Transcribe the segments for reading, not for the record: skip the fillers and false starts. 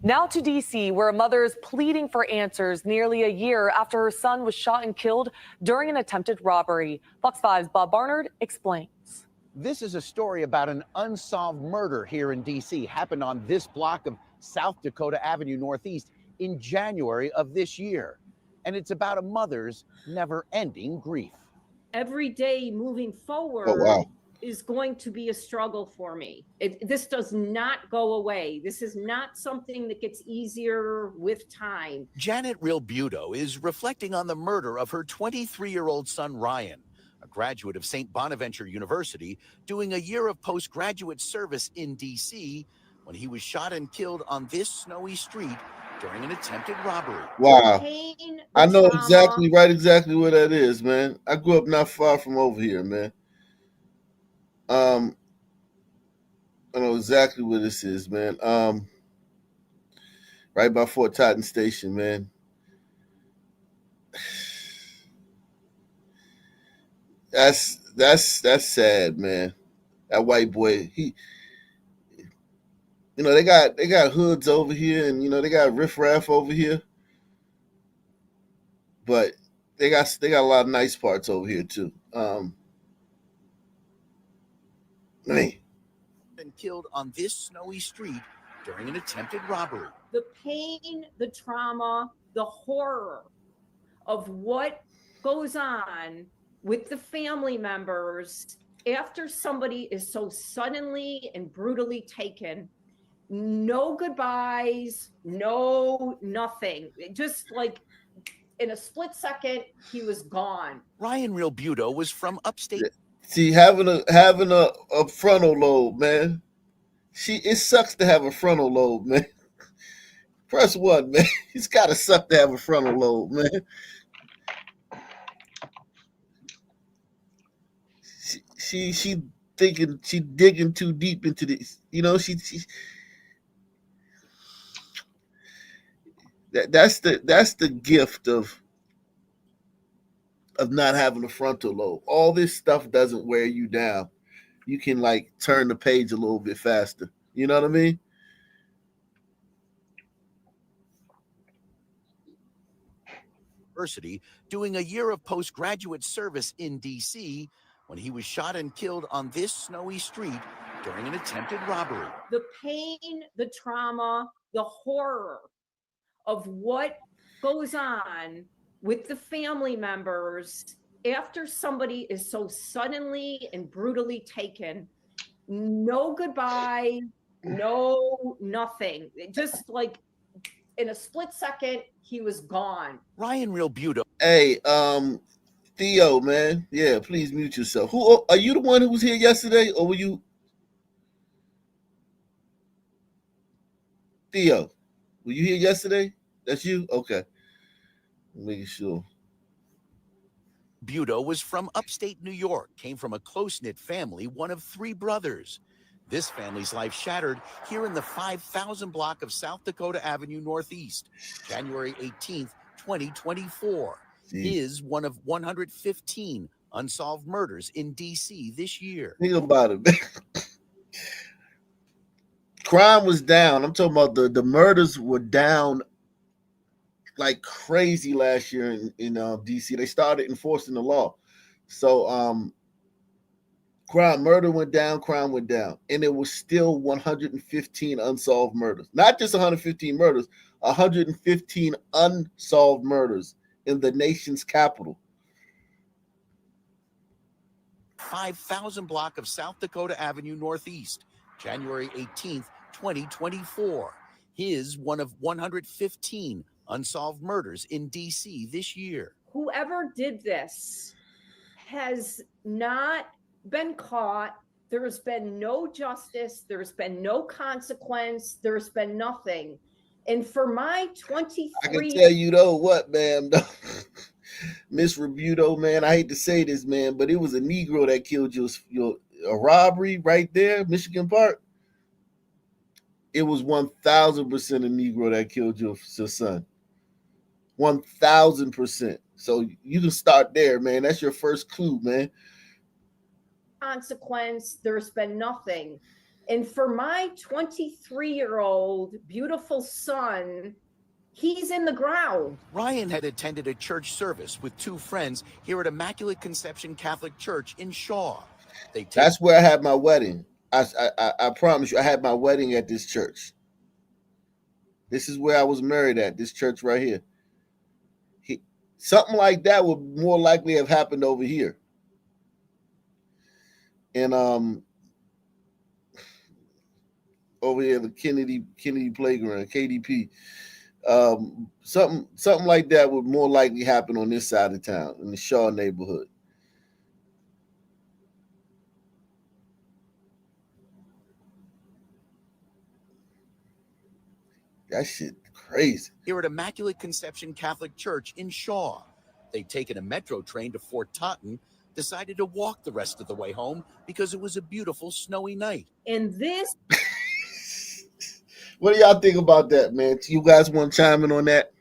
Now to D.C., where a mother is pleading for answers nearly a year after her son was shot and killed during an attempted robbery. Fox 5's Bob Barnard explains. This is a story about an unsolved murder here in D.C. Happened on this block of South Dakota Avenue Northeast in January of this year. And it's about a mother's never-ending grief. Every day moving forward is going to be a struggle for me. This does not go away. This is not something that gets easier with time. Janet Rilbuto is reflecting on the murder of her 23-year-old son, Ryan, a graduate of St. Bonaventure University, doing a year of postgraduate service in D.C. when he was shot and killed on this snowy street during an attempted robbery. Wow. Pain, I know trauma. exactly where that is, man. I grew up not far from over here, man. I know exactly where this is, man. Right by Fort Totten Station, man. That's sad, man. That white boy, they got hoods over here, and they got riffraff over here, but they got a lot of nice parts over here too. Man. And killed on this snowy street during an attempted robbery. The pain, the trauma, the horror of what goes on with the family members after somebody is so suddenly and brutally taken. No goodbyes, no nothing. Just like in a split second, he was gone. Ryan Rilbuto was from upstate. See, having a frontal lobe, man. It sucks to have a frontal lobe, man. Press 1, man. It's gotta suck to have a frontal lobe, man. She thinking, she digging too deep into this. That's the gift of not having a frontal lobe. All this stuff doesn't wear you down. You can turn the page a little bit faster. You know what I mean? University, doing a year of postgraduate service in D.C. when he was shot and killed on this snowy street during an attempted robbery. The pain, the trauma, the horror of what goes on with the family members after somebody is so suddenly and brutally taken. No goodbye, no nothing. Just like in a split second, he was gone. Ryan Rilbuto. Hey, Theo, man. Yeah, please mute yourself. Who are you, the one who was here yesterday, or were you Theo? Were you here yesterday? That's you? Okay. Making sure. Buto was from upstate New York, came from a close-knit family, one of 3 brothers. This family's life shattered here in the 5,000 block of South Dakota Avenue Northeast, January 18th, 2024. Is one of 115 unsolved murders in D.C. this year. Think about it, man. Crime was down. I'm talking about the murders were down like crazy last year in DC. They started enforcing the law. So murder went down, crime went down. And it was still 115 unsolved murders. Not just 115 murders, 115 unsolved murders in the nation's capital. 5,000 block of South Dakota Avenue Northeast, January 18th, 2024. His one of 115 unsolved murders in D.C. this year. Whoever did this has not been caught. There's been no justice. There's been no consequence. There's been nothing. And for my 23... I can tell you though what, ma'am, Miss Rebuto, man, I hate to say this, man, but it was a Negro that killed a robbery right there, Michigan Park. It was 1,000% a Negro that killed your son. 1,000%. So you can start there, man. That's your first clue, man. Consequence. There's been nothing. And for my 23-year-old beautiful son, he's in the ground. Ryan had attended a church service with two friends here at Immaculate Conception Catholic Church in Shaw. That's where I had my wedding. I promise you, I had my wedding at this church. This is where I was married at, this church right here. Something like that would more likely have happened over here. And over here, the Kennedy Playground, KDP. Something like that would more likely happen on this side of town, in the Shaw neighborhood. That shit crazy. Here at Immaculate Conception Catholic Church in Shaw. They'd taken a metro train to Fort Totten, decided to walk the rest of the way home because it was a beautiful snowy night. And this... What do y'all think about that, man? You guys want to chime in on that?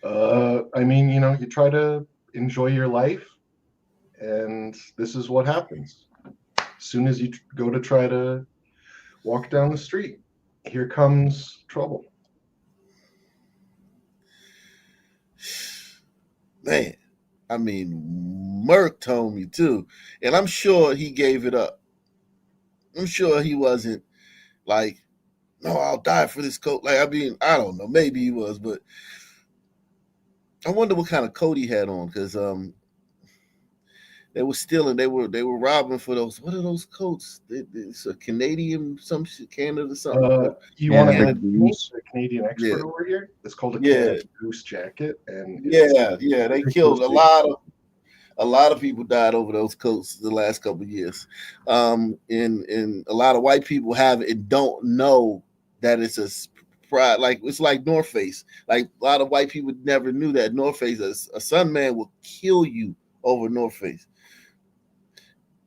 I mean, you know, you try to enjoy your life, and this is what happens. As soon as you go to try to walk down the street, here comes trouble. Man, I mean, Merck told me too, and I'm sure he gave it up. I'm sure he wasn't like, no, I'll die for this coat. Like, I mean, I don't know. Maybe he was, but I wonder what kind of coat he had on, because they were stealing. They were robbing for those. What are those coats? It's a Canadian, some shit, Canada, something. You want to have a Canadian expert over here? It's called a Canada Goose jacket, and they killed a lot of people died over those coats the last couple of years. And a lot of white people have it and don't know that it's a pride. Like, it's like North Face. Like, a lot of white people never knew that North Face, a Sunman will kill you over North Face.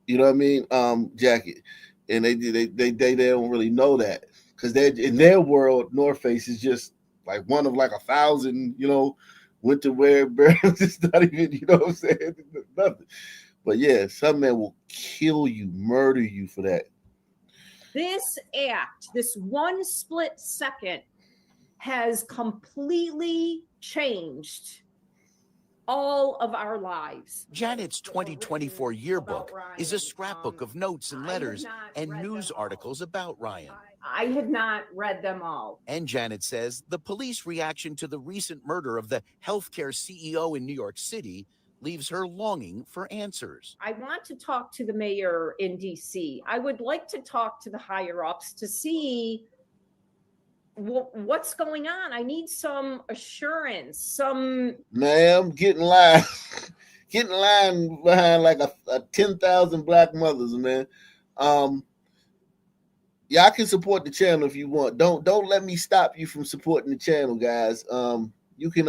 You know what I mean? Jacket. And they don't really know that, because they're in their world, North Face is just like one of like 1,000, you know, winter wear brands. It's not even, you know what I'm saying? Nothing. But yeah, some man will kill you, murder you for that. This act, this one split second, has completely changed all of our lives. Janet's 2024 yearbook is a scrapbook of notes and letters and news articles about Ryan. I had not read them all. And Janet says the police reaction to the recent murder of the healthcare CEO in New York City leaves her longing for answers. I want to talk to the mayor in DC. I would like to talk to the higher ups to see what's going on. I need some assurance, Ma'am, get in line. Get in line behind like a 10,000 black mothers, man. Y'all can support the channel if you want. Don't let me stop you from supporting the channel, guys. You can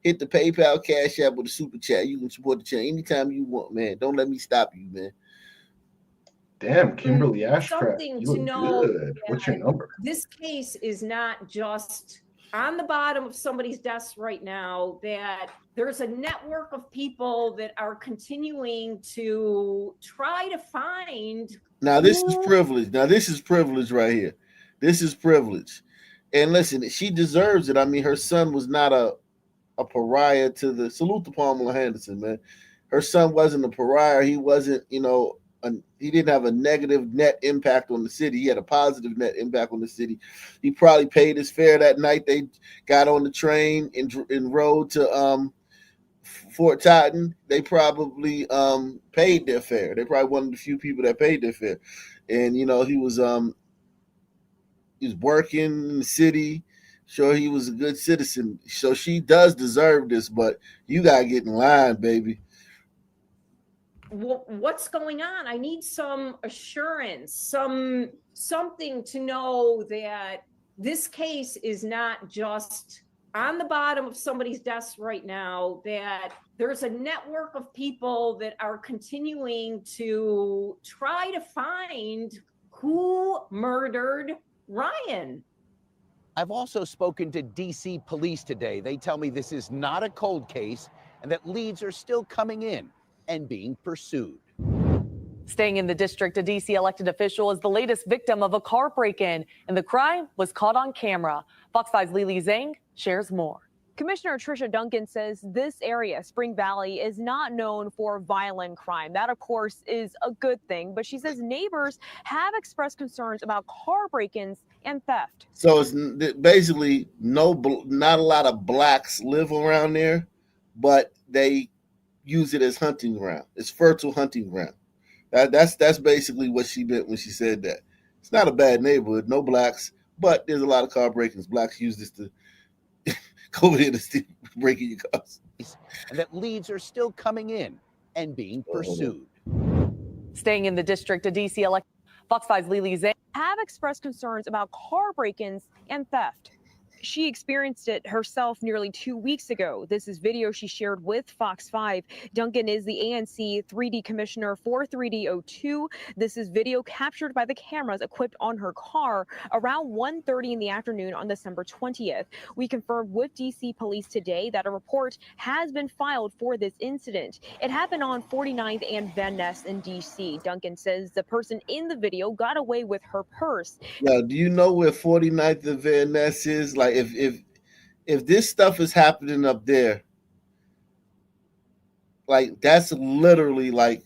hit the PayPal, Cash App, or the Super Chat. You can support the channel anytime you want, man. Don't let me stop you, man. Damn, Kimberly Ashcraft, something you to look know. good. What's your number? This case is not just on the bottom of somebody's desk right now, that there's a network of people that are continuing to try to find. Now, this is privilege. Now, this is privilege right here. This is privilege. And listen, she deserves it. I mean, her son was not a pariah to the... Salute to Pamela Henderson, man. Her son wasn't a pariah. He wasn't, you know, he didn't have a negative net impact on the city. He had a positive net impact on the city. He probably paid his fare that night. They got on the train and rode to Fort Totten. They probably paid their fare. They probably one of the few people that paid their fare. And you know, he was working in the city. Sure, he was a good citizen. So she does deserve this, but you gotta get in line, baby. What's going on? I need some assurance, something to know that this case is not just on the bottom of somebody's desk right now, that there's a network of people that are continuing to try to find who murdered Ryan. I've also spoken to DC police today. They tell me this is not a cold case and that leads are still coming in and being pursued. Staying in the district, a D.C. elected official is the latest victim of a car break-in, and the crime was caught on camera. Fox 5's Lily Zhang shares more. Commissioner Tricia Duncan says this area, Spring Valley, is not known for violent crime. That, of course, is a good thing. But she says neighbors have expressed concerns about car break-ins and theft. So it's basically not a lot of blacks live around there, but they use it as hunting ground. It's fertile hunting ground. That's basically what she meant when she said that. It's not a bad neighborhood, no blacks, but there's a lot of car break-ins. Blacks use this to go over here to break in your cars. And that leads are still coming in and being pursued. Staying in the district, a D.C. elected Fox 5's Lily Zhang have expressed concerns about car break-ins and theft. She experienced it herself nearly 2 weeks ago. This is video she shared with Fox 5. Duncan is the ANC 3D commissioner for 3D02. This is video captured by the cameras equipped on her car around 1:30 in the afternoon on December 20th. We confirmed with DC police today that a report has been filed for this incident. It happened on 49th and Van Ness in DC. Duncan says the person in the video got away with her purse. Now, do you know where 49th and Van Ness is? Like, if this stuff is happening up there, like that's literally like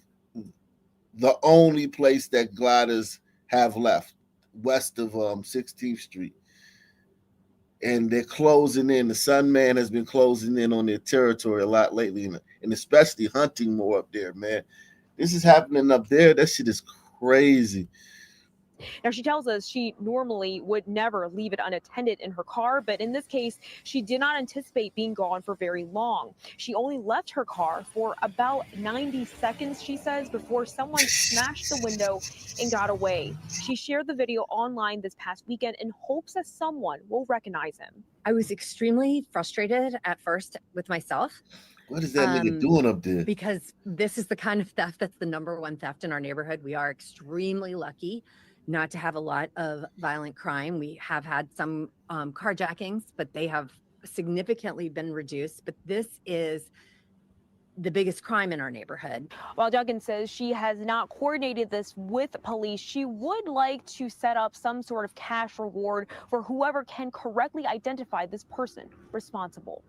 the only place that gliders have left west of 16th Street. And they're closing in. The Sunman has been closing in on their territory a lot lately, and especially hunting more up there, man. This is happening up there. That shit is crazy. Now, she tells us she normally would never leave it unattended in her car, but in this case, she did not anticipate being gone for very long. She only left her car for about 90 seconds, she says, before someone smashed the window and got away. She shared the video online this past weekend in hopes that someone will recognize him. I was extremely frustrated at first with myself. What is that nigga doing up there? Because this is the kind of theft that's the #1 theft in our neighborhood. We are extremely lucky not to have a lot of violent crime. We have had some carjackings, but they have significantly been reduced. But this is the biggest crime in our neighborhood. While Duncan says she has not coordinated this with police, she would like to set up some sort of cash reward for whoever can correctly identify this person responsible.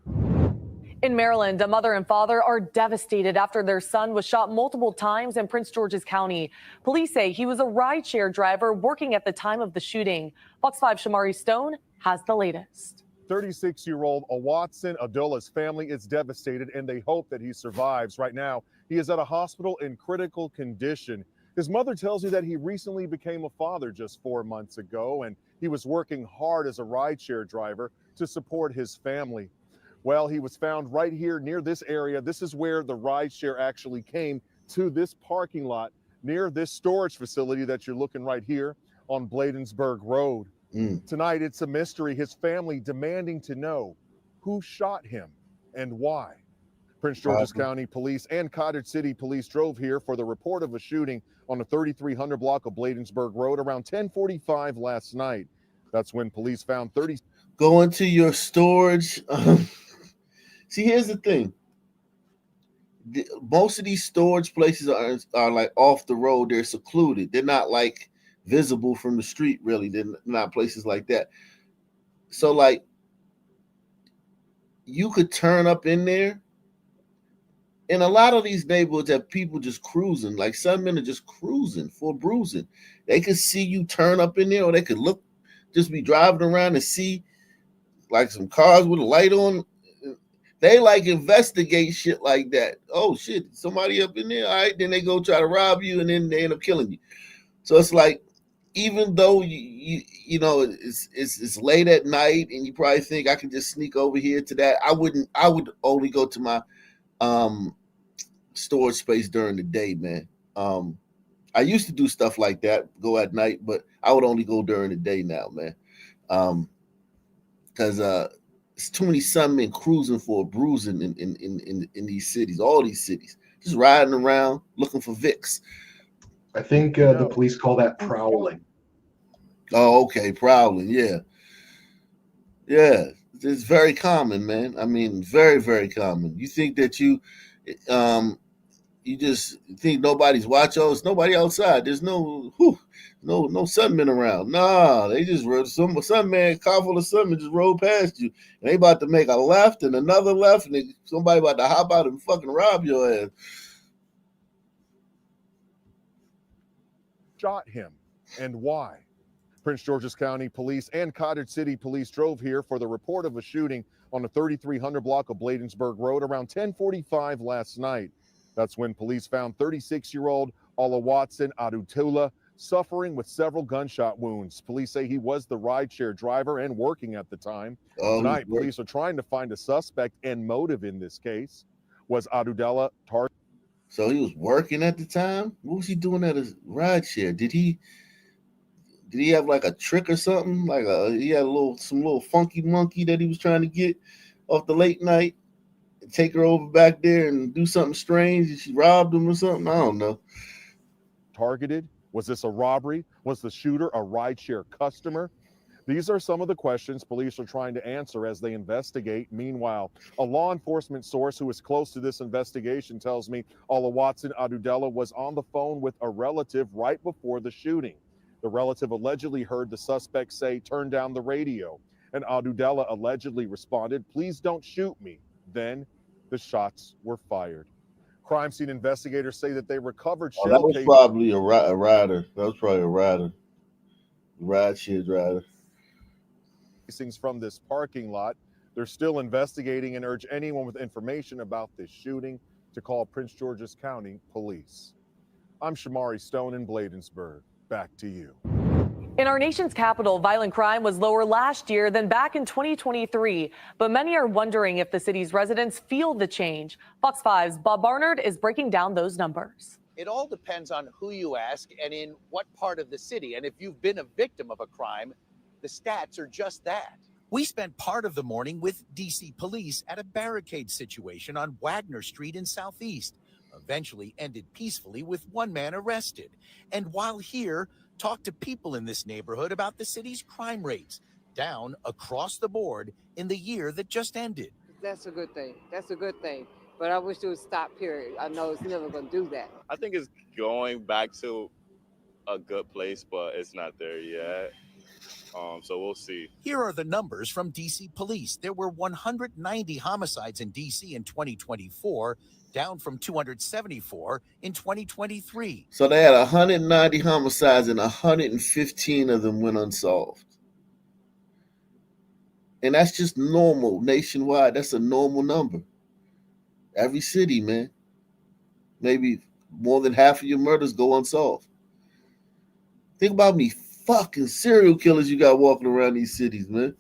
In Maryland, a mother and father are devastated after their son was shot multiple times in Prince George's County. Police say he was a rideshare driver working at the time of the shooting. Fox 5 Shamari Stone has the latest. 36-year-old Watson Abdullah's family is devastated, and they hope that he survives. Right now, he is at a hospital in critical condition. His mother tells me that he recently became a father just 4 months ago, and he was working hard as a rideshare driver to support his family. Well, he was found right here near this area. This is where the rideshare actually came to this parking lot near this storage facility that you're looking right here on Bladensburg Road. Tonight, it's a mystery. His family demanding to know who shot him and why. Prince George's County Police and Cottage City Police drove here for the report of a shooting on the 3300 block of Bladensburg Road around 10:45 last night. That's when police found 30. Go into your storage. See, here's the thing. Most of these storage places are like off the road. They're secluded. They're not like visible from the street, really. They're not places like that. So, like, you could turn up in there. And a lot of these neighborhoods have people just cruising. Like, some men are just cruising for bruising. They could see you turn up in there, or they could just be driving around and see, like, some cars with a light on. They like investigate shit like that. Oh shit, somebody up in there. All right, then they go try to rob you, and then they end up killing you. So it's like, even though you know it's late at night, and you probably think I can just sneak over here to that. I wouldn't. I would only go to my storage space during the day, man. I used to do stuff like that, go at night, but I would only go during the day now, man. Because there's too many Sunmen cruising for a bruising in these cities, all these cities, just riding around looking for Vicks. I think the police call that prowling. Oh, okay, prowling, yeah. It's very common, man. I mean, very, very common. You think that you just think nobody's watching. Oh, it's nobody outside. There's no sunmen around. Nah, they just some sunman, car full of sunmen just rode past you, and they about to make a left and another left, and somebody about to hop out and fucking rob your ass. Shot him, and why? Prince George's County Police and Cottage City Police drove here for the report of a shooting on the 3300 block of Bladensburg Road around 10:45 last night. That's when police found 36-year-old Olawatson Adutula suffering with several gunshot wounds. Police say he was the rideshare driver and working at the time. Tonight, police are trying to find a suspect and motive in this case. Was Adutula targeted? So he was working at the time? What was he doing at his rideshare? Did he have like a trick or something? Like he had some little funky monkey that he was trying to get off the late night and take her over back there and do something strange, and she robbed him or something? I don't know. Targeted? Was this a robbery? Was the shooter a rideshare customer? These are some of the questions police are trying to answer as they investigate. Meanwhile, a law enforcement source who is close to this investigation tells me Olawatson Adutula was on the phone with a relative right before the shooting. The relative allegedly heard the suspect say, "Turn down the radio," and Adutula allegedly responded, "Please don't shoot me." Then the shots were fired. Crime scene investigators say that they recovered shell that was probably a rider. That was probably a rider. Rideshare driver. Casings from this parking lot. They're still investigating and urge anyone with information about this shooting to call Prince George's County Police. I'm Shamari Stone in Bladensburg. Back to you. In our nation's capital, violent crime was lower last year than back in 2023, but many are wondering if the city's residents feel the change. Fox 5's Bob Barnard is breaking down those numbers. It all depends on who you ask and in what part of the city. And if you've been a victim of a crime, the stats are just that. We spent part of the morning with DC police at a barricade situation on Wagner Street in Southeast. Eventually ended peacefully with one man arrested. And while here, talked to people in this neighborhood about the city's crime rates, down across the board in the year that just ended. That's a good thing. That's a good thing. But I wish it would stop, period. I know it's never going to do that. I think it's going back to a good place, but it's not there yet. So we'll see. Here are the numbers from DC police. There were 190 homicides in DC in 2024, down from 274 in 2023. So they had 190 homicides and 115 of them went unsolved. And that's just normal nationwide. That's a normal number. Every city, man. Maybe more than half of your murders go unsolved. Think about me fucking serial killers you got walking around these cities, man.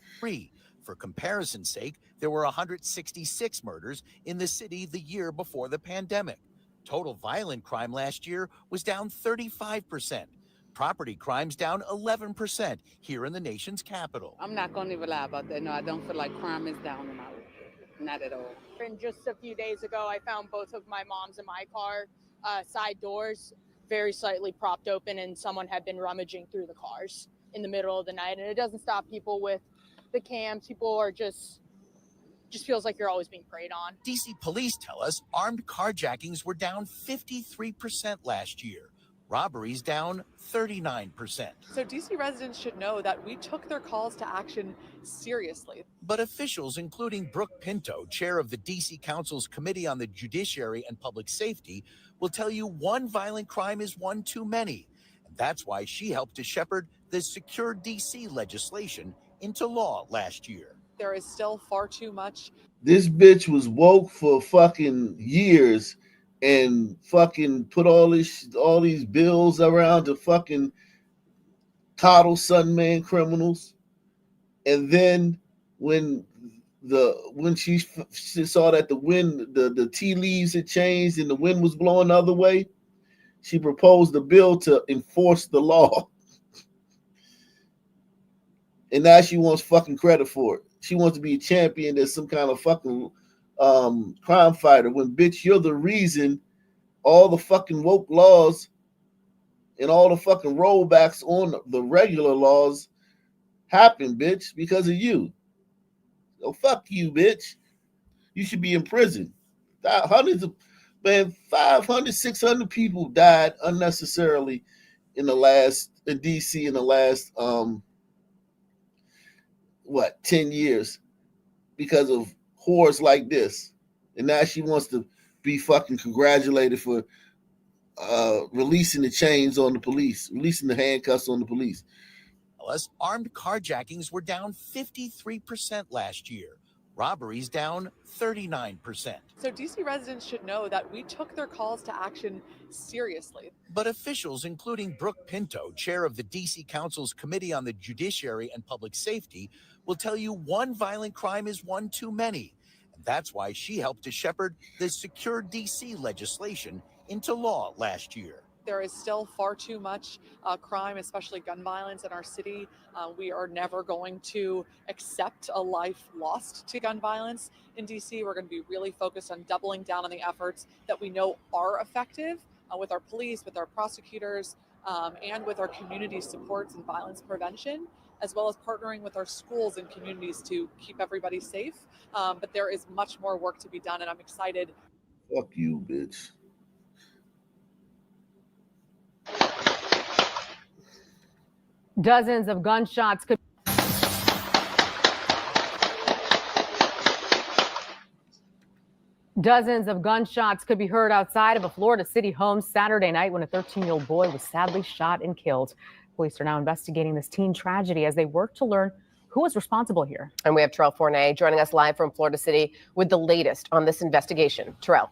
For comparison's sake, there were 166 murders in the city the year before the pandemic. Total violent crime last year was down 35%. Property crimes down 11% here in the nation's capital. I'm not going to even lie about that. No, I don't feel like crime is down in our area. Not at all. And just a few days ago, I found both of my mom's and my car side doors very slightly propped open, and someone had been rummaging through the cars in the middle of the night. And it doesn't stop people with the cams. People are just feels like you're always being preyed on. DC police tell us armed carjackings were down 53% last year. Robberies down 39%. So DC residents should know that we took their calls to action seriously. But officials, including Brooke Pinto, chair of the DC Council's Committee on the Judiciary and Public Safety, will tell you one violent crime is one too many. And that's why she helped to shepherd the Secure DC legislation into law last year. There is still far too much. This bitch was woke for fucking years and fucking put all these bills around to fucking coddle Sunman criminals. And then when she saw that the tea leaves had changed and the wind was blowing the other way, she proposed a bill to enforce the law. And now she wants fucking credit for it. She wants to be a champion as some kind of fucking crime fighter, when, bitch, you're the reason all the fucking woke laws and all the fucking rollbacks on the regular laws happen, bitch, because of you. So fuck you, bitch. You should be in prison. Hundreds of Man, 500, 600 people died unnecessarily in DC in the last 10 years because of whores like this. And now she wants to be fucking congratulated for releasing the chains on the police, releasing the handcuffs on the police. Plus, armed carjackings were down 53% last year. Robberies down 39%. So DC residents should know that we took their calls to action seriously. But officials, including Brooke Pinto, chair of the DC Council's Committee on the Judiciary and Public Safety, will tell you one violent crime is one too many. And that's why she helped to shepherd the Secure DC legislation into law last year. There is still far too much crime, especially gun violence in our city. We are never going to accept a life lost to gun violence in DC. We're going to be really focused on doubling down on the efforts that we know are effective with our police, with our prosecutors, and with our community supports and violence prevention, as well as partnering with our schools and communities to keep everybody safe. But there is much more work to be done, and I'm excited. Fuck you, bitch. Dozens of gunshots could be heard outside of a Florida City home Saturday night when a 13-year-old boy was sadly shot and killed. Police are now investigating this teen tragedy as they work to learn who is responsible here. And we have Terrell Forney joining us live from Florida City with the latest on this investigation. Terrell.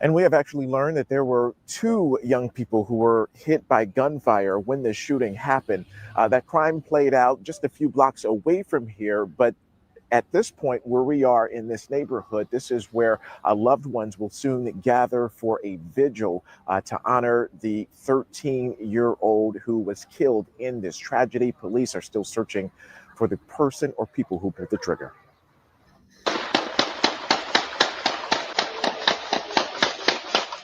And we have actually learned that there were two young people who were hit by gunfire when the shooting happened. That crime played out just a few blocks away from here, but at this point where we are in this neighborhood, this is where loved ones will soon gather for a vigil to honor the 13-year-old who was killed in this tragedy. Police are still searching for the person or people who pulled the trigger.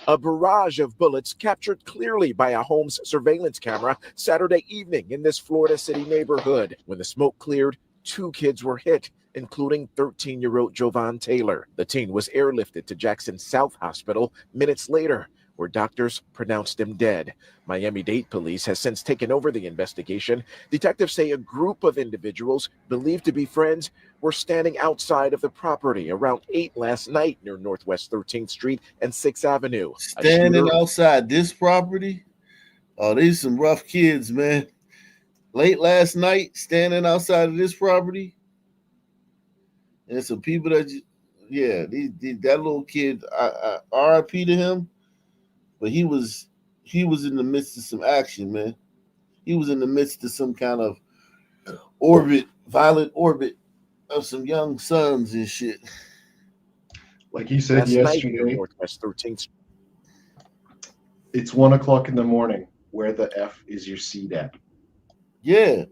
A barrage of bullets captured clearly by a home's surveillance camera Saturday evening in this Florida City neighborhood. When the smoke cleared, two kids were hit, including 13-year-old Jovan Taylor. The teen was airlifted to Jackson South Hospital minutes later, where doctors pronounced him dead. Miami-Dade police has since taken over the investigation. Detectives say a group of individuals believed to be friends were standing outside of the property around 8 last night near Northwest 13th Street and 6th Avenue. Standing outside this property? Oh, these some rough kids, man. Late last night, standing outside of this property. And some people that, that little kid, RIP to him, but he was in the midst of some action, man. He was in the midst of some kind of violent orbit of some young sons and shit. Like he said yesterday, Northwest 13th. It's 1 o'clock in the morning. Where the F is your seat at? Yeah.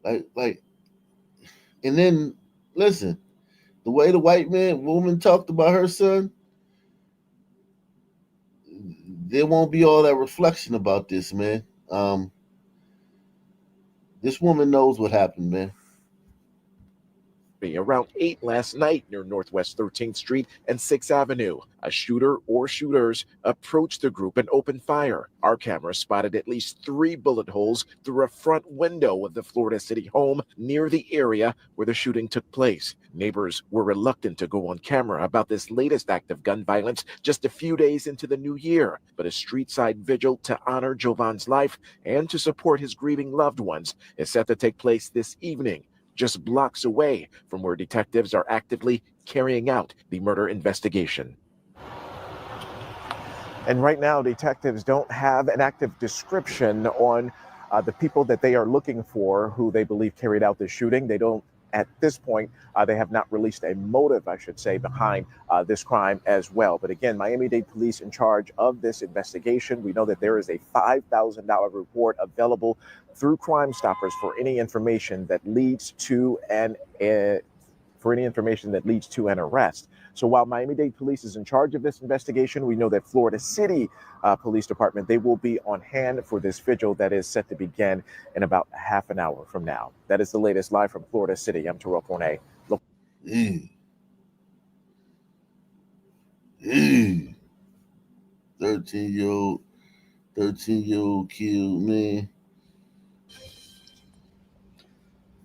Like, and then listen, the way the woman talked about her son, there won't be all that reflection about this, man. This woman knows what happened, man. Around 8 last night near Northwest 13th Street and 6th Avenue. A shooter or shooters approached the group and opened fire. Our camera spotted at least 3 bullet holes through a front window of the Florida City home near the area where the shooting took place. Neighbors were reluctant to go on camera about this latest act of gun violence just a few days into the new year. But a street-side vigil to honor Jovan's life and to support his grieving loved ones is set to take place this evening, just blocks away from where detectives are actively carrying out the murder investigation. And right now, detectives don't have an active description on the people that they are looking for who they believe carried out the shooting. They don't, at this point, they have not released a motive, I should say, behind this crime as well. But again, Miami-Dade police in charge of this investigation. We know that there is a $5,000 reward available through Crime Stoppers for any information that leads to an arrest. So while Miami-Dade police is in charge of this investigation, we know that Florida City Police Department, they will be on hand for this vigil that is set to begin in about half an hour from now. That is the latest live from Florida City. I'm Terrell Forney. Ew. 13-year-old killed, man.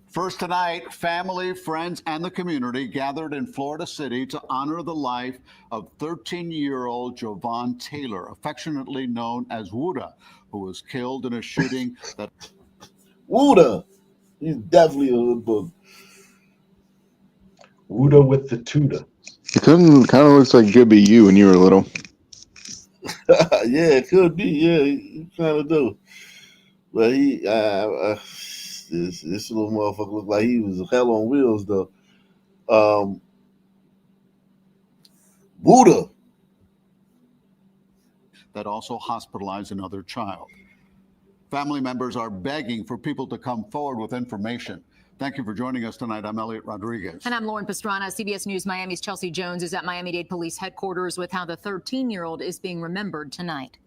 First tonight, family, friends, and the community gathered in Florida City to honor the life of 13-year-old Jovan Taylor, affectionately known as Wuda, who was killed in a shooting that... Wuda! He's definitely a hood book. Wuda with the Tuda. It kind of looks like it could be you when you were little. Yeah, it could be. Yeah, he kind of do. But this little motherfucker looked like he was hell on wheels, though. Wuda. that also hospitalized another child. Family members are begging for people to come forward with information. Thank you for joining us tonight. I'm Elliot Rodriguez. And I'm Lauren Pastrana. CBS News Miami's Chelsea Jones is at Miami-Dade Police Headquarters with how the 13-year-old is being remembered tonight.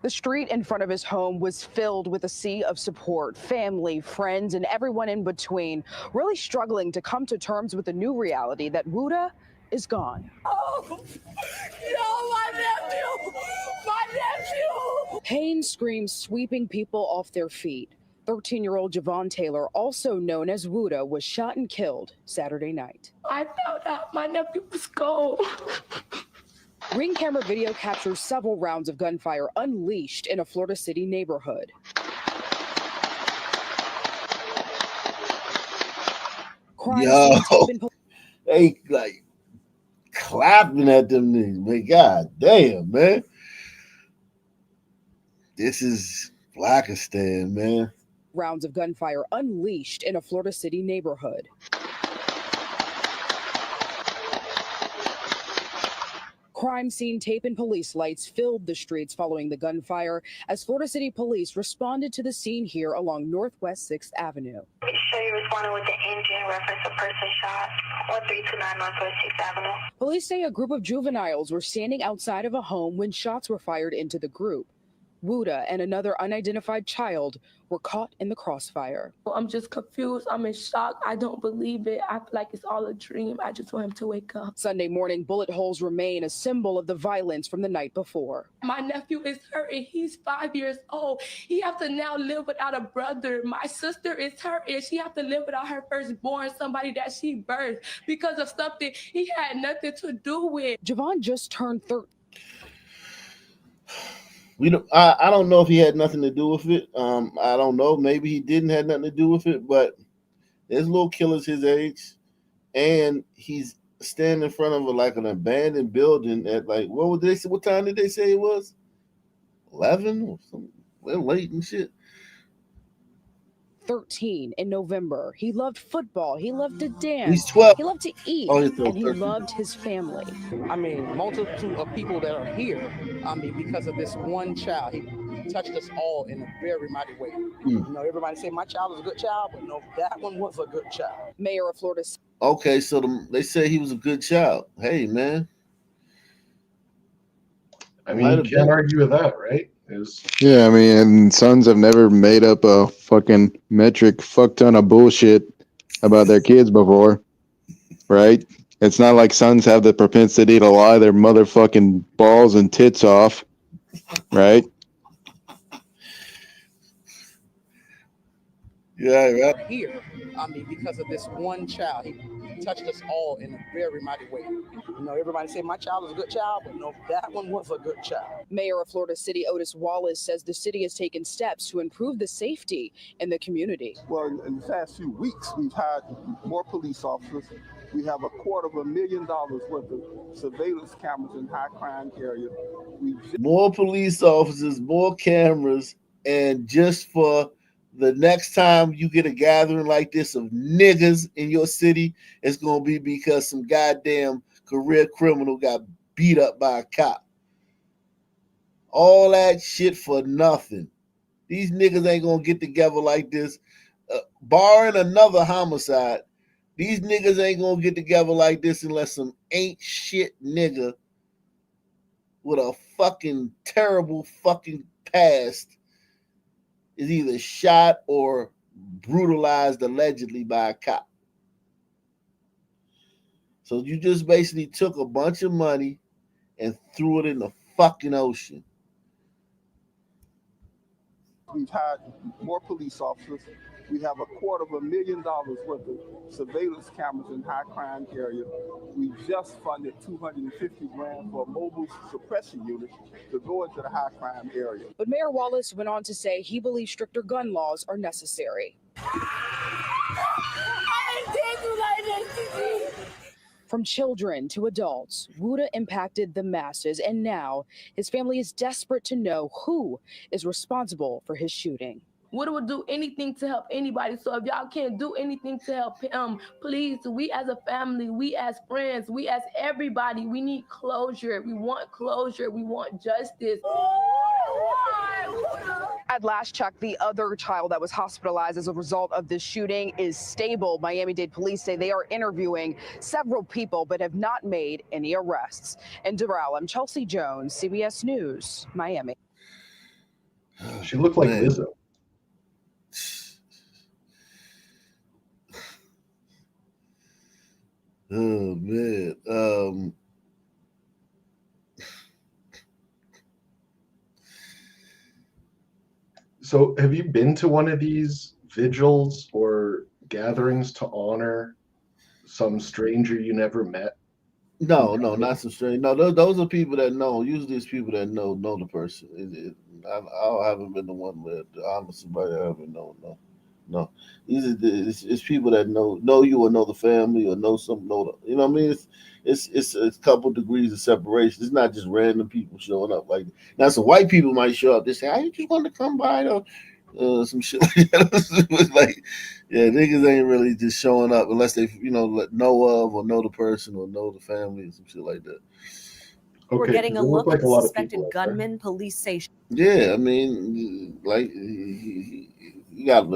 The street in front of his home was filled with a sea of support, family, friends, and everyone in between, really struggling to come to terms with the new reality that Wuda is gone. Oh, no, my nephew! My nephew! Pain screams sweeping people off their feet. 13-year-old Jovan Taylor, also known as Wuda, was shot and killed Saturday night. I found out my nephew was gone. Ring camera video captures several rounds of gunfire unleashed in a Florida City neighborhood. Yo, they like clapping at them niggas, man. God damn, man. This is Blackistan, man. Rounds of gunfire unleashed in a Florida City neighborhood. Crime scene tape and police lights filled the streets following the gunfire as Florida City police responded to the scene here along Northwest 6th Avenue. So you responded with the engine reference a person shot 1329 Northwest 6th Avenue. Police say a group of juveniles were standing outside of a home when shots were fired into the group. Wuda and another unidentified child were caught in the crossfire. I'm just confused. I'm in shock. I don't believe it. I feel like it's all a dream. I just want him to wake up. Sunday morning, bullet holes remain a symbol of the violence from the night before. My nephew is hurting. He's 5 years old. He has to now live without a brother. My sister is hurting. She has to live without her firstborn, somebody that she birthed, because of something he had nothing to do with. Jovan just turned 13. I don't know if he had nothing to do with it. I don't know. Maybe he didn't have nothing to do with it, but there's little killers his age, and he's standing in front of an abandoned building at what would they say? What time did they say it was? 11 or something? Well, late and shit. 13 in November. He loved football. He loved to dance. He's 12. He loved to eat. Oh, and he loved his family. I mean, multitude of people that are here. I mean, because of this one child, he touched us all in a very mighty way. You know, everybody say my child is a good child, but no, that one was a good child. Mayor of Florida. Okay, so they say he was a good child. Hey, man. I mean, you can't argue with that, right? Yeah, I mean, and sons have never made up a fucking metric fuck ton of bullshit about their kids before, right? It's not like sons have the propensity to lie their motherfucking balls and tits off, right? Yeah, right. Here, I mean, because of this one child, he touched us all in a very mighty way. You know, everybody say my child is a good child, but no, that one was a good child. Mayor of Florida City, Otis Wallace, says the city has taken steps to improve the safety in the community. Well, in the past few weeks, we've had more police officers. We have $250,000 worth of surveillance cameras in high crime areas. More police officers, more cameras, and just for the next time you get a gathering like this of niggas in your city, it's going to be because some goddamn career criminal got beat up by a cop. All that shit for nothing. These niggas ain't going to get together like this. Barring another homicide, these niggas ain't going to get together like this unless some ain't shit nigga with a fucking terrible fucking past is either shot or brutalized allegedly by a cop. So you just basically took a bunch of money and threw it in the fucking ocean. We've had more police officers. We have $250,000 worth of surveillance cameras in high crime areas. We just funded $250,000 for a mobile suppression unit to go into the high crime area. But Mayor Wallace went on to say he believes stricter gun laws are necessary. From children to adults, Wuda impacted the masses, and now his family is desperate to know who is responsible for his shooting. Wuda would do anything to help anybody. So if y'all can't do anything to help him, please, we as a family, we as friends, we as everybody, we need closure. We want closure. We want justice. At last check, the other child that was hospitalized as a result of this shooting is stable. Miami-Dade police say they are interviewing several people but have not made any arrests. In Doral, I'm Chelsea Jones, CBS News, Miami. She looked like Lizzo. Oh man. So have you been to one of these vigils or gatherings to honor some stranger you never met? No, not some strange. No, those are people that know. Usually, it's people that know the person. I haven't been the one where to honor somebody I haven't known. No. It's people that know you or know the family or know some. You know what I mean? It's a couple degrees of separation. It's not just random people showing up. Like now, some white people might show up. They say, "I just want to come by," or some shit like that. It's like, yeah, niggas ain't really just showing up unless they know of or know the person or know the family or some shit like that. We're getting a look at the suspected gunman. Police say. Yeah, I mean, like you got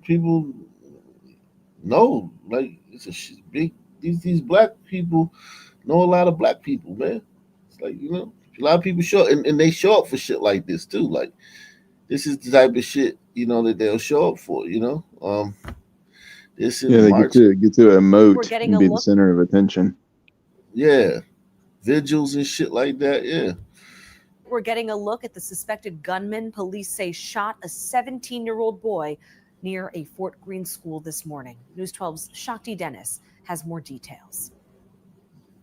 people know, like it's a big. These black people know a lot of black people, man. It's like a lot of people show and they show up for shit like this too. Like this is the type of shit that they'll show up for. This is they March. get to emote and be the center of attention. Yeah, vigils and shit like that. Yeah. We're getting a look at the suspected gunman. Police say shot a 17-year-old boy near a Fort Greene school this morning. News 12's Shakti Dennis has more details.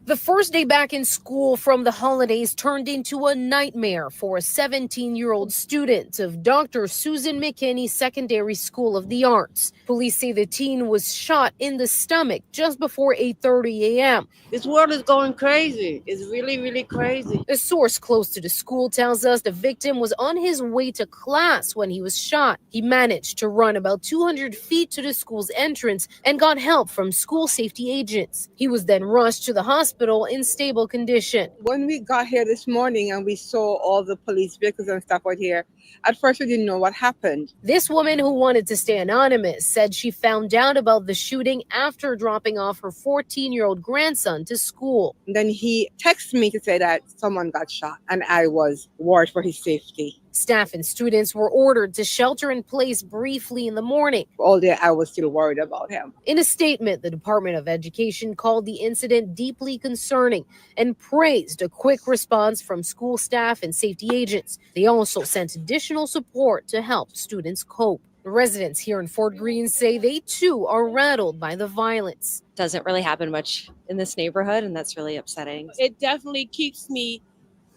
The first day back in school from the holidays turned into a nightmare for a 17-year-old student of Dr. Susan McKinney Secondary School of the Arts. Police say the teen was shot in the stomach just before 8:30 a.m. This world is going crazy. It's really, really crazy. A source close to the school tells us the victim was on his way to class when he was shot. He managed to run about 200 feet to the school's entrance and got help from school safety agents. He was then rushed to the hospital in stable condition. When we got here this morning and we saw all the police vehicles and stuff out here, at first we didn't know what happened. This woman, who wanted to stay anonymous, said she found out about the shooting after dropping off her 14-year-old grandson to school. And then he texted me to say that someone got shot, and I was worried for his safety. Staff and students were ordered to shelter in place briefly in the morning. All day I was still worried about him. In a statement, the Department of Education called the incident deeply concerning and praised a quick response from school staff and safety agents. They also sent additional support to help students cope. Residents here in Fort Greene say they too are rattled by the violence. Doesn't really happen much in this neighborhood, and that's really upsetting. It definitely keeps me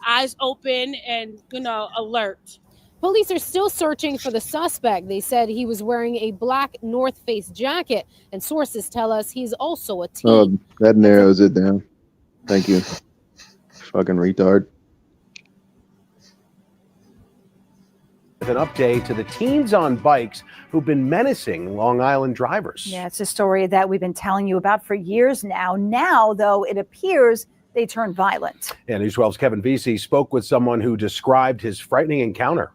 eyes open and, alert. Police are still searching for the suspect. They said he was wearing a black North Face jacket, and sources tell us he's also a teen. Oh, that narrows it down. Thank you. Fucking retard. With an update to the teens on bikes who've been menacing Long Island drivers. Yeah, it's a story that we've been telling you about for years now. Now, though, it appears they turned violent. Yeah, News 12's Kevin Vesey spoke with someone who described his frightening encounter.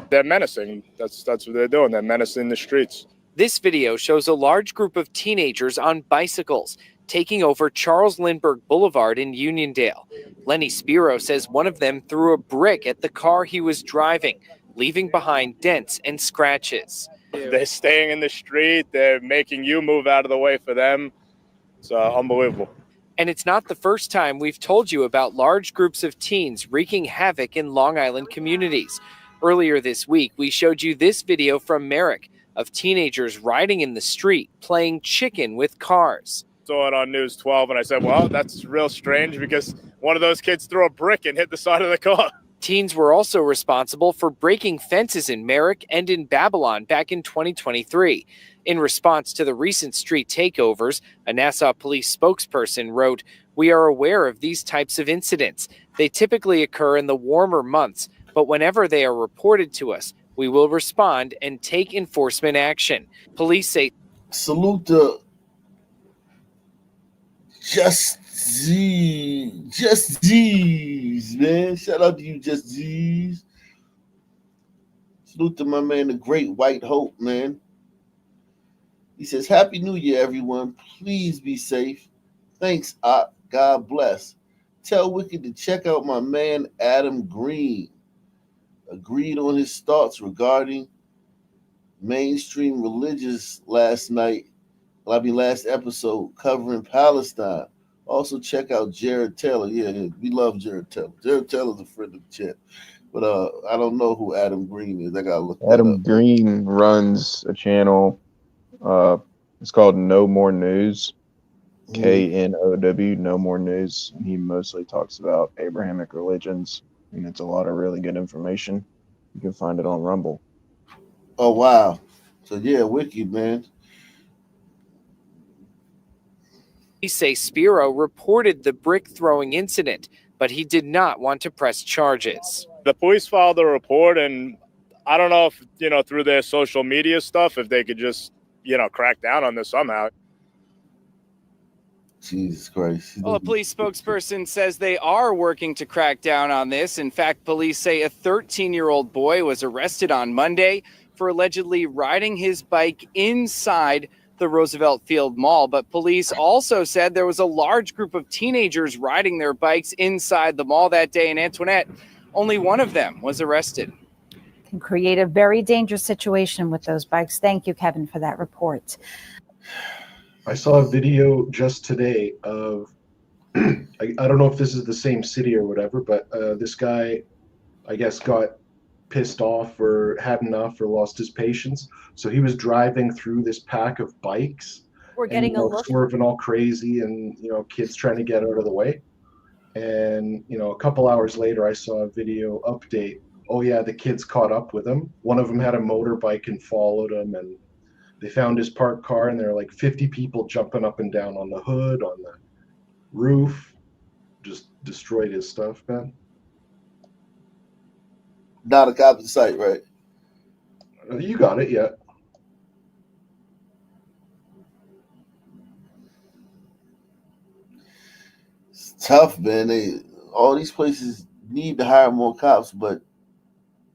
They're menacing. That's what they're doing. They're menacing the streets. This video shows a large group of teenagers on bicycles taking over Charles Lindbergh Boulevard in Uniondale. Lenny Spiro says one of them threw a brick at the car he was driving, leaving behind dents and scratches. They're staying in the street. They're making you move out of the way for them. It's unbelievable. And it's not the first time we've told you about large groups of teens wreaking havoc in Long Island communities. Earlier this week, we showed you this video from Merrick of teenagers riding in the street, playing chicken with cars. Saw it on News 12 and I said, well, that's real strange because one of those kids threw a brick and hit the side of the car. Teens were also responsible for breaking fences in Merrick and in Babylon back in 2023. In response to the recent street takeovers, a Nassau police spokesperson wrote, "We are aware of these types of incidents. They typically occur in the warmer months, but whenever they are reported to us, we will respond and take enforcement action." Police say, salute to Just Z's, man. Shout out to you, Just Z's. Salute to my man, the Great White Hope, man. He says, Happy New Year, everyone. Please be safe. Thanks, God bless. Tell Wicked to check out my man, Adam Green. Agreed on his thoughts regarding mainstream religious last episode covering Palestine. Also check out Jared Taylor. Yeah, we love Jared Taylor. Jared Taylor's a friend of the chat. But I don't know who Adam Green is. I gotta look that up. Adam Green runs a channel. It's called No More News. KNOW, No More News. He mostly talks about Abrahamic religions. And it's a lot of really good information. You can find it on Rumble. Oh wow. So yeah, wicked, man. Police say Spiro reported the brick throwing incident, but he did not want to press charges. The police filed a report, and I don't know if, through their social media stuff, if they could just, crack down on this somehow. Jesus Christ. Well, a police spokesperson says they are working to crack down on this. In fact, police say a 13-year-old boy was arrested on Monday for allegedly riding his bike inside the Roosevelt Field Mall. But police also said there was a large group of teenagers riding their bikes inside the mall that day. And Antoinette, only one of them was arrested. Can create a very dangerous situation with those bikes. Thank you, Kevin, for that report. I saw a video just today of, I don't know if this is the same city or whatever, but this guy, I guess, got pissed off or had enough or lost his patience. So he was driving through this pack of bikes. We're getting a look. Swerving all crazy and, kids trying to get out of the way. And, a couple hours later, I saw a video update. Oh, yeah, the kids caught up with him. One of them had a motorbike and followed him, and they found his parked car, and there were like 50 people jumping up and down on the hood, on the roof. Just destroyed his stuff, man. Not a cop in sight, right? You got it, yeah. It's tough, man. All these places need to hire more cops, but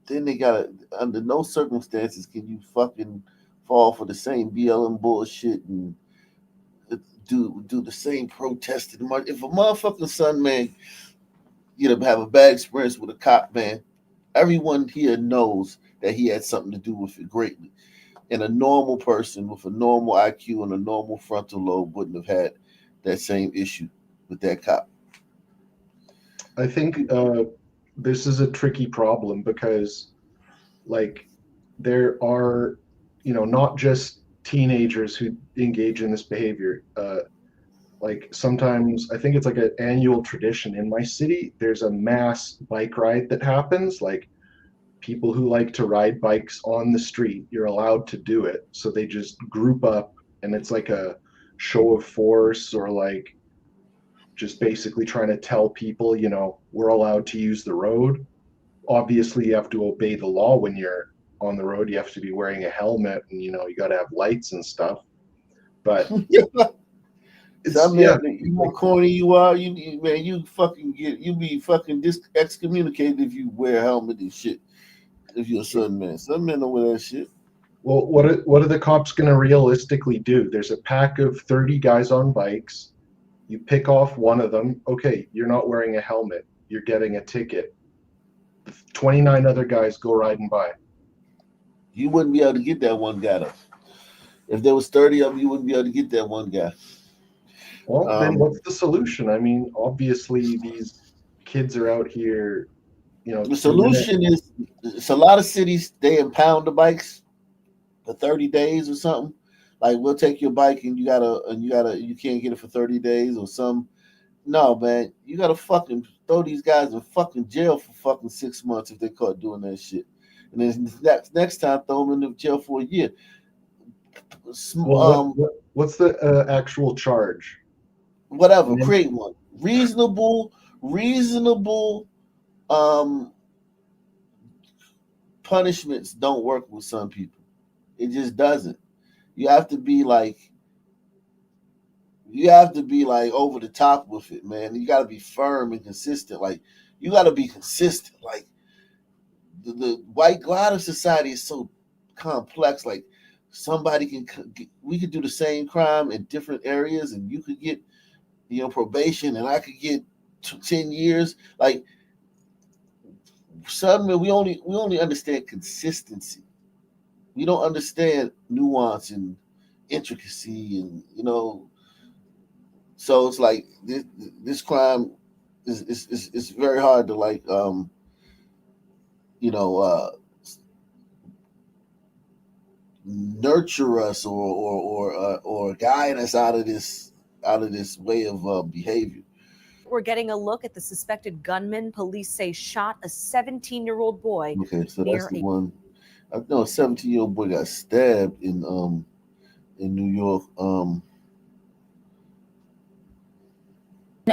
then they gotta, under no circumstances can you fucking fall for the same BLM bullshit and do the same protesting. If a motherfucking son, man, have a bad experience with a cop, man, everyone here knows that he had something to do with it greatly. And a normal person with a normal IQ and a normal frontal lobe wouldn't have had that same issue with that cop. I think this is a tricky problem because, there are, not just teenagers who engage in this behavior. Sometimes I think it's like an annual tradition in my city. There's a mass bike ride that happens. People who like to ride bikes on the street, you're allowed to do it. So they just group up, and it's like a show of force, or just basically trying to tell people, we're allowed to use the road. Obviously, you have to obey the law when you're on the road. You have to be wearing a helmet, and you got to have lights and stuff. But you more corny you are, you be fucking excommunicated if you wear a helmet and shit. If you're a Southern man, Southern men don't wear that shit. Well, what are the cops going to realistically do? There's a pack of 30 guys on bikes. You pick off one of them. Okay, you're not wearing a helmet. You're getting a ticket. 29 other guys go riding by. You wouldn't be able to get that one guy though. If there was 30 of them, you wouldn't be able to get that one guy. Well, then what's the solution? I mean, obviously these kids are out here, the solution is it's a lot of cities, they impound the bikes for 30 days or something. Like we'll take your bike and you can't get it for 30 days or some. No, man, you gotta fucking throw these guys in fucking jail for fucking 6 months if they caught doing that shit. And then next time throw them in jail for a year. Well, what's the actual charge? Whatever, create one. Reasonable punishments don't work with some people. It just doesn't. You have to be like over the top with it, man. You got to be firm and consistent. Like you got to be consistent. Like the white glider society is so complex. Like we could do the same crime in different areas, and you could get probation, and I could get 10 years. Like suddenly we only understand consistency. We don't understand nuance and intricacy, and so it's like this crime is very hard to like nurture us or guide us out of this way of behavior. We're getting a look at the suspected gunman police say shot a 17-year-old boy. Okay, so that's the one. I know a 17-year-old boy got stabbed in New York.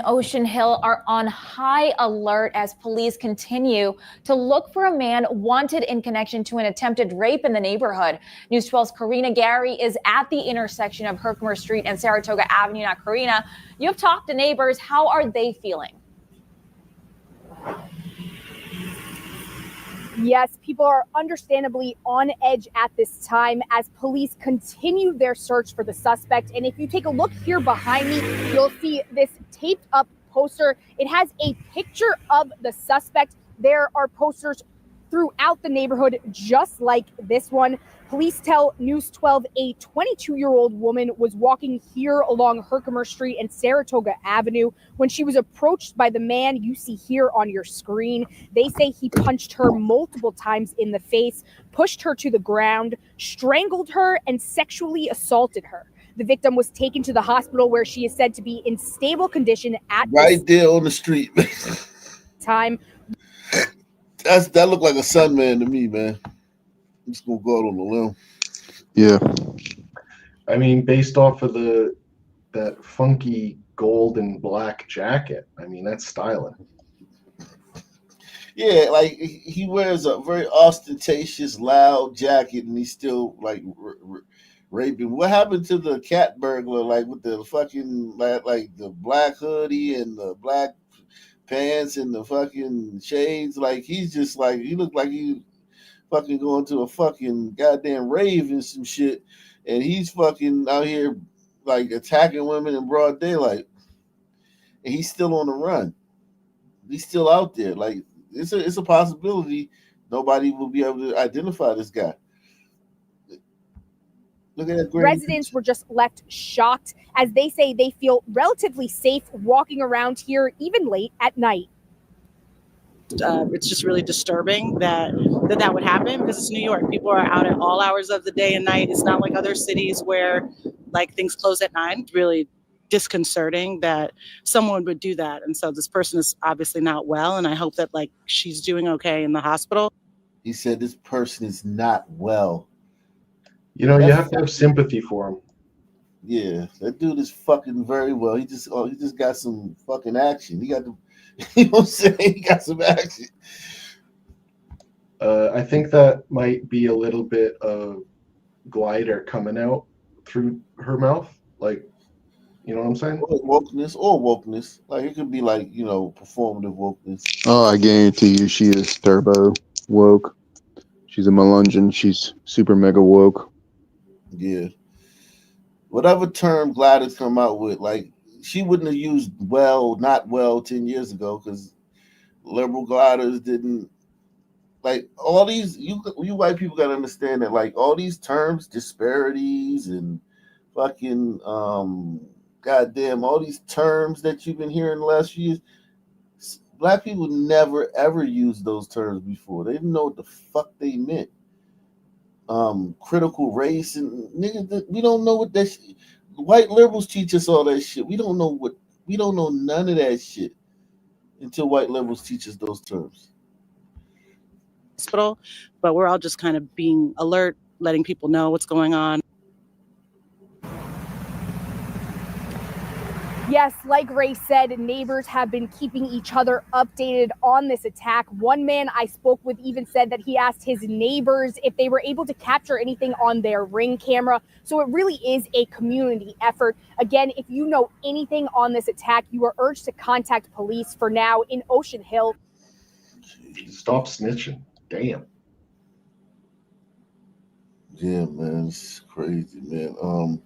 Ocean Hill are on high alert as police continue to look for a man wanted in connection to an attempted rape in the neighborhood. News 12's Karina Gary is at the intersection of Herkimer Street and Saratoga Avenue. Now, Karina, you've talked to neighbors. How are they feeling? Yes, people are understandably on edge at this time as police continue their search for the suspect. And if you take a look here behind me, you'll see this taped up poster. It has a picture of the suspect. There are posters throughout the neighborhood just like this one. Police tell News 12 a 22-year-old woman was walking here along Herkimer Street and Saratoga Avenue when she was approached by the man you see here on your screen. They say he punched her multiple times in the face, pushed her to the ground, strangled her, and sexually assaulted her. The victim was taken to the hospital where she is said to be in stable condition at right there on the street. time. That looked like a Sunman to me, man. I'm just gonna go out on a limb. Yeah. I mean, based off of that funky gold and black jacket, I mean, that's styling. Yeah, like he wears a very ostentatious, loud jacket, and he's still like raping. What happened to the cat burglar? Like with the fucking like the black hoodie and the black pants and the fucking shades? Like he's just like he looked like he fucking going to a fucking goddamn rave and some shit, and he's fucking out here like attacking women in broad daylight, and he's still on the run. He's still out there. Like it's a possibility nobody will be able to identify this guy. Look at that. Residents were just left shocked as they say they feel relatively safe walking around here even late at night. It's just really disturbing that would happen because it's New York. People are out at all hours of the day and night. It's not like other cities where like things close at 9. It's really disconcerting that someone would do that. And so this person is obviously not well. And I hope that like she's doing okay in the hospital. He said this person is not well. You know, you have to have sympathy for him. Yeah, that dude is fucking very well. He just got some fucking action. He got the, you know what I'm saying? He got some action. I think that might be a little bit of glider coming out through her mouth. Like, you know what I'm saying? Wokeness. Like it could be like, performative wokeness. Oh, I guarantee you she is turbo woke. She's a Melungeon. She's super mega woke. Yeah. Whatever term Gladys come out with, like she wouldn't have used not well 10 years ago because liberal gliders didn't like all these. You white people gotta understand that like all these terms, disparities and fucking goddamn, all these terms that you've been hearing the last few years. Black people never ever used those terms before. They didn't know what the fuck they meant. Critical race and nigga, we don't know what that shit. White liberals teach us all that shit. We don't know none of that shit until white liberals teach us those terms. Hospital, but we're all just kind of being alert, letting people know what's going on. Yes, like Ray said, neighbors have been keeping each other updated on this attack. One man I spoke with even said that he asked his neighbors if they were able to capture anything on their Ring camera. So it really is a community effort. Again, if you know anything on this attack, you are urged to contact police. For now, in Ocean Hill. Stop snitching. Damn. Yeah, man, it's crazy, man.